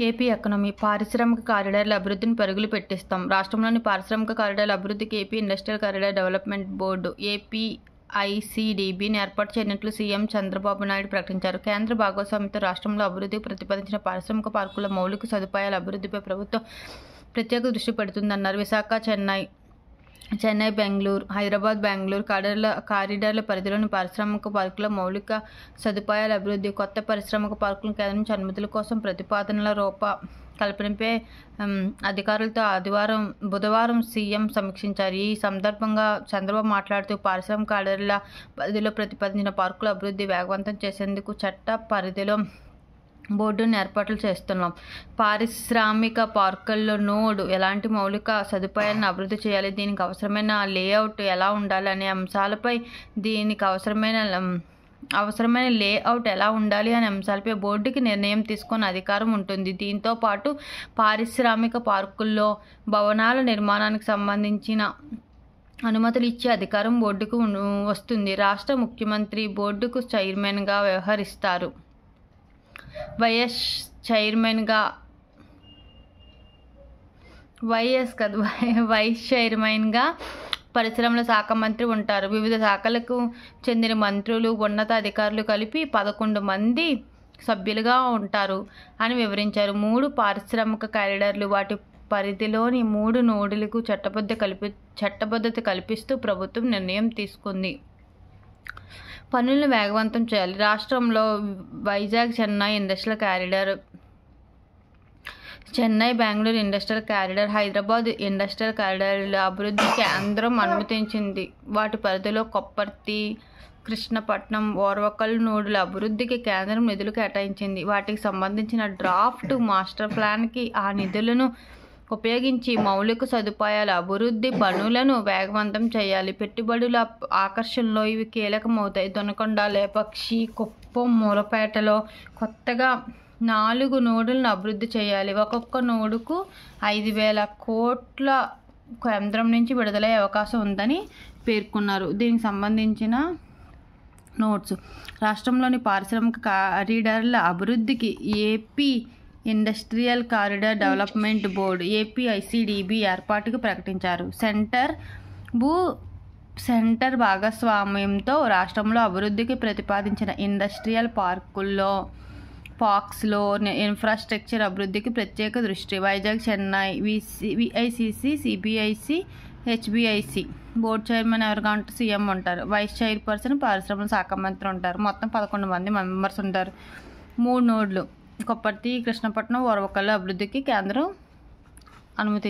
AP economy పారిశ్రామిక కారిడార్ల అభివృద్ధిని పరుగులు పెట్టిస్తాం. రాష్ట్రంలోని పారిశ్రామిక కారిడార్ల అభివృద్ధికి AP industrial corridor development board ఏపీఐసీడీబీని ఏర్పాటు చేయనున్నట్లు సీఎం చంద్రబాబు నాయుడు ప్రకటించారు. కేంద్ర భాగస్వామ్యంతో రాష్ట్రంలో అభివృద్ధికి ప్రతిపాదించిన పారిశ్రామిక పార్కుల మౌలిక సదుపాయాల అభివృద్ధిపై ప్రభుత్వం ప్రత్యేక దృష్టి పెడుతుందన్నారు. విశాఖ, చెన్నై, బెంగళూరు, హైదరాబాద్, బెంగళూరు కారిడార్ల పరిధిలోని పారిశ్రామిక పార్కుల మౌలిక సదుపాయాల అభివృద్ధి, కొత్త పారిశ్రామిక పార్కులను కేంద్రం నుంచి అనుమతుల కోసం ప్రతిపాదనల రూపకల్పనపై అధికారులతో బుధవారం సీఎం సమీక్షించారు. ఈ సందర్భంగా చంద్రబాబు మాట్లాడుతూ పారిశ్రామిక కారిడార్ల పరిధిలో ప్రతిపాదించిన పార్కుల అభివృద్ధి వేగవంతం చేసేందుకు చట్ట పరిధిలో బోర్డును ఏర్పాట్లు చేస్తున్నాం. పారిశ్రామిక పార్కుల్లో నోడ్ ఎలాంటి మౌలిక సదుపాయాలను అభివృద్ధి చేయాలి, దీనికి అవసరమైన లేఅవుట్ ఎలా ఉండాలి అనే అంశాలపై లేఅవుట్ ఎలా ఉండాలి అనే అంశాలపై బోర్డుకి నిర్ణయం తీసుకునే అధికారం ఉంటుంది. దీంతో పాటు పారిశ్రామిక పార్కుల్లో భవనాల నిర్మాణానికి సంబంధించిన అనుమతులు ఇచ్చే అధికారం బోర్డుకు వస్తుంది. రాష్ట్ర ముఖ్యమంత్రి బోర్డుకు చైర్మన్గా వ్యవహరిస్తారు. వైస్ చైర్మన్గా పరిశ్రమల శాఖ మంత్రి ఉంటారు. వివిధ శాఖలకు చెందిన మంత్రులు, ఉన్నత అధికారులు కలిపి 11 మంది సభ్యులుగా ఉంటారు అని వివరించారు. 3 పారిశ్రామిక కారిడార్లు, వాటి పరిధిలోని 3 నోడులకు చట్టబద్ధత కల్పిస్తూ ప్రభుత్వం నిర్ణయం తీసుకుంది. పనులను వేగవంతం చేయాలి. రాష్ట్రంలో Vizag, Chennai, Bengaluru industrial corridor, Hyderabad industrial కారిడార్ల అభివృద్ధి కేంద్రం అనుమతించింది. వాటి పరిధిలో కొప్పర్తి, కృష్ణపట్నం, ఓర్వకల్ నోడుల అభివృద్ధికి కేంద్రం నిధులు కేటాయించింది. వాటికి సంబంధించిన డ్రాఫ్ట్ మాస్టర్ ప్లాన్కి ఆ నిధులను ఉపయోగించి మౌలిక సదుపాయాల అభివృద్ధి పనులను వేగవంతం చేయాలి. పెట్టుబడుల ఆకర్షణలో ఇవి కీలకమవుతాయి. దొనకొండ, లేపాక్షి, కుప్పం, మూలపేటలో కొత్తగా 4 నోడులను అభివృద్ధి చేయాలి. ఒక్కొక్క నోడుకు 5,000 కోట్ల కేంద్రం నుంచి విడుదలయ్యే అవకాశం ఉందని పేర్కొన్నారు. దీనికి సంబంధించిన నోట్స్: రాష్ట్రంలోని పారిశ్రామిక కారిడార్ల అభివృద్ధికి AP industrial corridor development board APICDB ఏర్పాటుకు ప్రకటించారు. సెంటర్ భాగస్వామ్యంతో రాష్ట్రంలో అభివృద్ధికి ప్రతిపాదించిన ఇండస్ట్రియల్ పార్క్స్లో ఇన్ఫ్రాస్ట్రక్చర్ అభివృద్ధికి ప్రత్యేక దృష్టి. Vizag, Chennai VICC, CBIC, HBIC board chairman ఎవరుగా ఉంటే సీఎం ఉంటారు. వైస్ చైర్పర్సన్ పారిశ్రామిక శాఖ మంత్రి ఉంటారు. మొత్తం 11 మంది మెంబర్స్ ఉంటారు. 3 నోడ్లు కొప్పర్తి, కృష్ణపట్నం, ఓర్వకల్ అభివృద్ధికి కేంద్రం అనుమతి